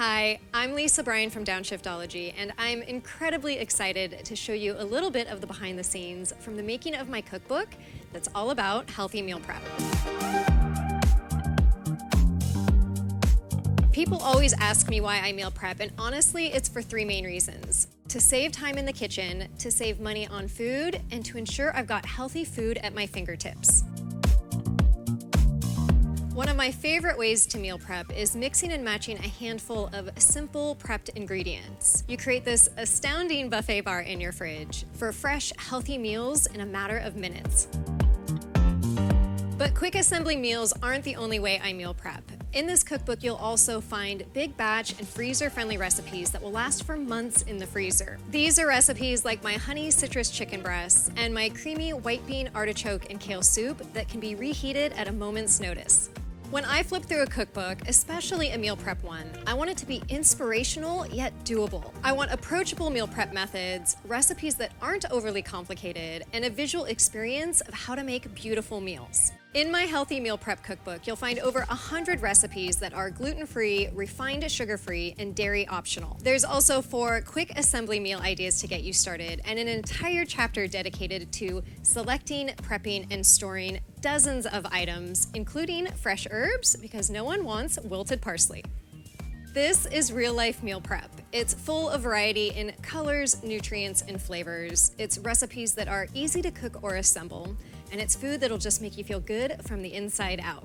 Hi, I'm Lisa Bryan from Downshiftology, and I'm incredibly excited to show you a little bit of the behind the scenes from the making of my cookbook that's all about healthy meal prep. People always ask me why I meal prep, and honestly, it's for three main reasons: to save time in the kitchen, to save money on food, and to ensure I've got healthy food at my fingertips. One of my favorite ways to meal prep is mixing and matching a handful of simple prepped ingredients. You create this astounding buffet bar in your fridge for fresh, healthy meals in a matter of minutes. But quick assembly meals aren't the only way I meal prep. In this cookbook, you'll also find big batch and freezer-friendly recipes that will last for months in the freezer. These are recipes like my honey citrus chicken breasts and my creamy white bean artichoke and kale soup that can be reheated at a moment's notice. When I flip through a cookbook, especially a meal prep one, I want it to be inspirational yet doable. I want approachable meal prep methods, recipes that aren't overly complicated, and a visual experience of how to make beautiful meals. In my Healthy Meal Prep Cookbook, you'll find over 100 recipes that are gluten-free, refined sugar-free, and dairy optional. There's also 4 quick assembly meal ideas to get you started, and an entire chapter dedicated to selecting, prepping, and storing dozens of items, including fresh herbs, because no one wants wilted parsley. This is real-life meal prep. It's full of variety in colors, nutrients, and flavors. It's recipes that are easy to cook or assemble, and it's food that'll just make you feel good from the inside out.